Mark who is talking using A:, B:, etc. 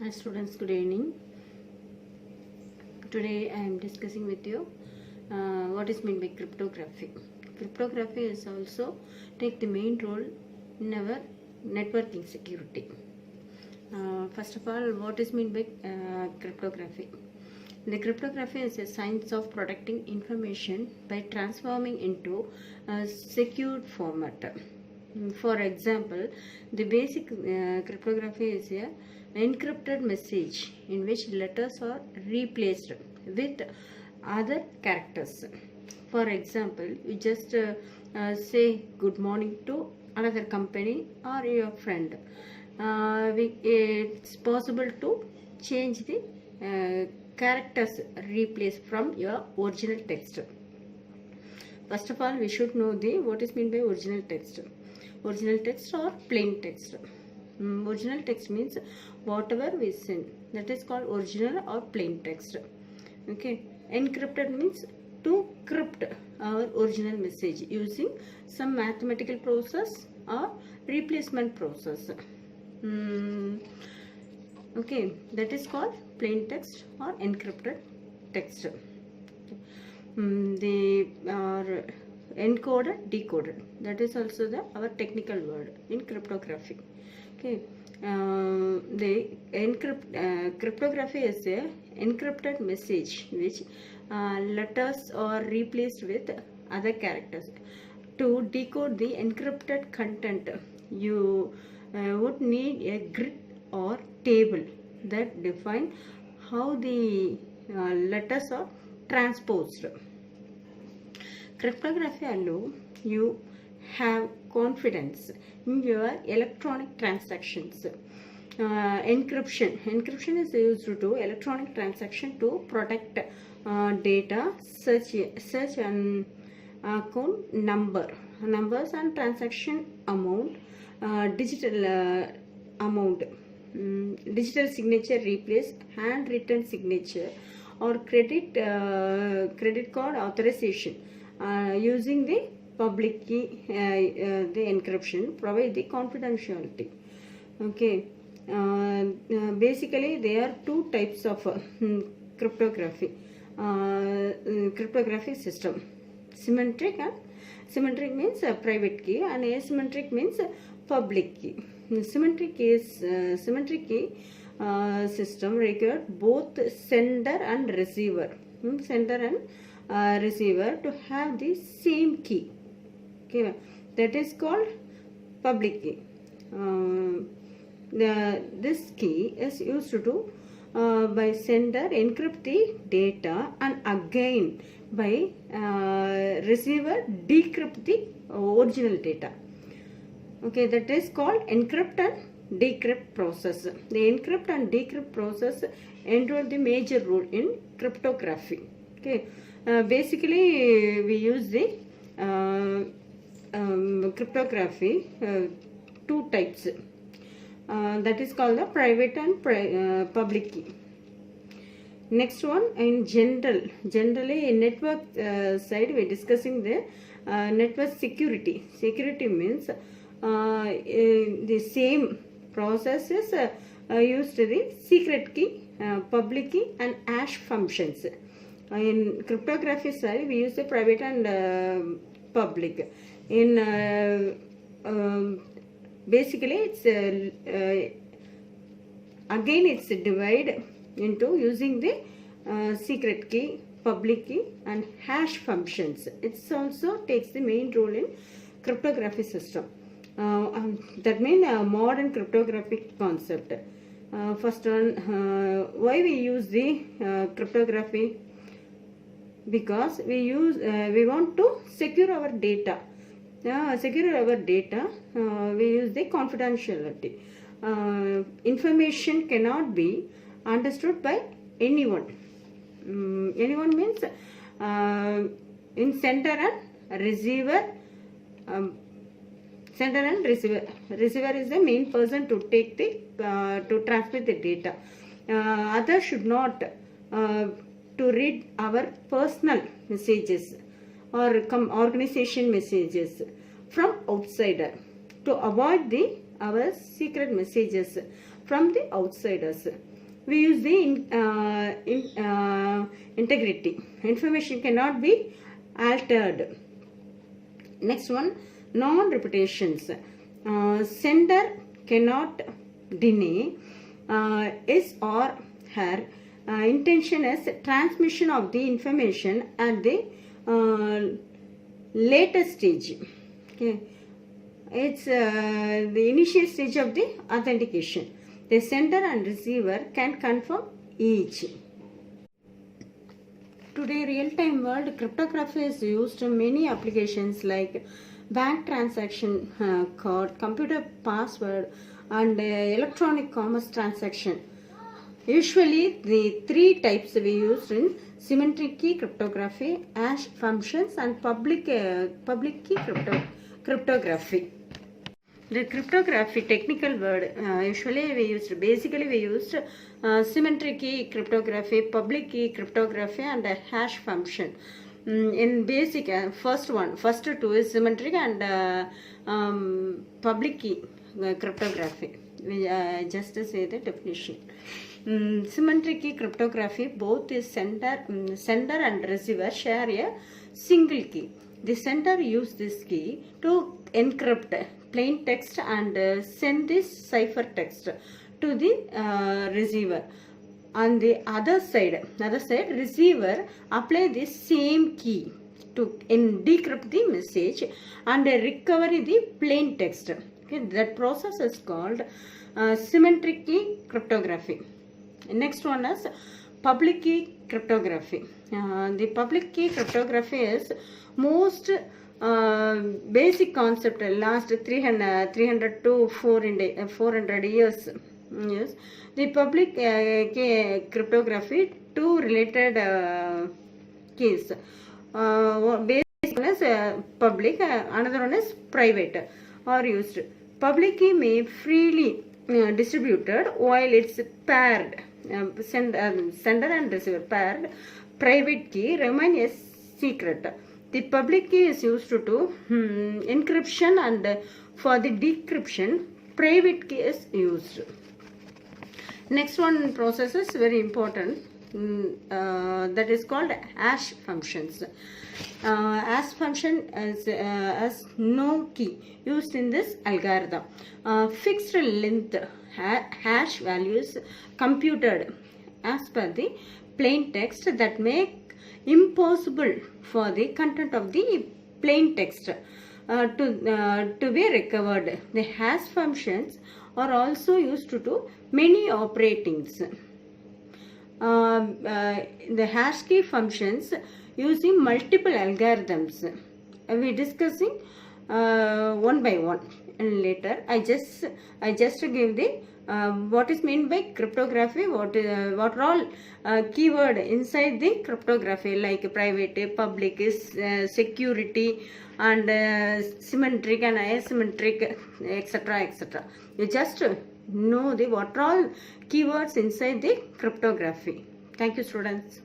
A: Hi students, good evening. Today I am discussing with you what is meant by cryptography. Cryptography is also take the main role in our networking security. First of all, what is meant by cryptography? The cryptography is a science of protecting information by transforming into a secured format. For example, the basic cryptography is a encrypted message in which letters are replaced with other characters. For example, you just say good morning to another company or your friend. It's possible to change the characters replaced from your original text. First of all, we should know what is meant by original text. Original text or plain text. Original text means whatever we send, that is called original or plain text. Okay. Encrypted means to crypt our original message using some mathematical process or replacement process. Okay, that is called plain text or encrypted text. They are encoded, decoded. That is also our technical word in cryptography. Okay, cryptography is a encrypted message which letters are replaced with other characters. To decode the encrypted content, you would need a grid or table that define how the letters are transposed. Cryptography allows you have confidence in your electronic transactions. Encryption is used to electronic transaction to protect data such an account numbers and transaction amount, digital amount. Digital signature replace handwritten signature or credit card authorization. Using the public key, the encryption provide the confidentiality. Okay, basically there are two types of cryptography system: symmetric means private key, and asymmetric means public key. Symmetric key system require both sender and receiver. Receiver to have the same key. Okay, that is called public key. This key is used to by sender encrypt the data, and again by receiver decrypt the original data. Okay, that is called encrypt and decrypt process. The encrypt and decrypt process enroll the major role in cryptography. Okay, basically we use the cryptography two types. That is called the private and public key. Next one, in generally in network side we are discussing the network security. Security means the same processes used the secret key, public key and hash functions. In cryptography side we use the private and public. In basically it's again it's divided into using the secret key, public key and hash functions. It also takes the main role in cryptography system. That means a modern cryptographic concept. First one, why we use the cryptography? Because we want to secure our data. We use the confidentiality. Information cannot be understood by anyone. Anyone means in sender and receiver. Sender and receiver. Receiver is the main person to take the to transmit the data. Others should not to read our personal messages or organization messages from outsider, to avoid our secret messages from the outsiders. we use the integrity. Information cannot be altered. Next one, non-repetitions. Sender cannot deny his or her intention as transmission of the information at the later stage. Okay, it's the initial stage of the authentication. The sender and receiver can confirm each. Today, real-time world, cryptography is used in many applications like bank transaction code, computer password, and electronic commerce transaction. Usually, the three types we use in symmetric key cryptography, hash functions, and public key cryptography. The cryptography technical word, basically we used symmetric key cryptography, public key cryptography, and a hash function. In basic, first two is symmetric and public key cryptography. We just say the definition. Symmetric key cryptography, both is sender and receiver share a single key. The sender uses this key to encrypt plain text and send this cipher text to the receiver. On the other side, receiver apply the same key to decrypt the message and recover the plain text. Okay, that process is called symmetric key cryptography. Next one is public key cryptography. The public key cryptography is most basic concept last 300 to 400 years. Yes, the public key cryptography, two related keys. Basic one is public, another one is private are used. Public key may freely distributed while it's paired, sender and receiver paired. Private key remain a secret. The public key is used to encryption, and for the decryption, private key is used. Next one process is very important. That is called hash functions. Hash function is as no key used in this algorithm. Fixed length hash values computed as per the plain text that make impossible for the content of the plain text to be recovered. The hash functions are also used to do many operatings. The hash key functions using multiple algorithms. We discussing one by one, and later I just give the what is meant by cryptography, what are all keyword inside the cryptography, like private, public, security, and symmetric and asymmetric, etc. You just know the what are all keywords inside the cryptography. Thank you, students.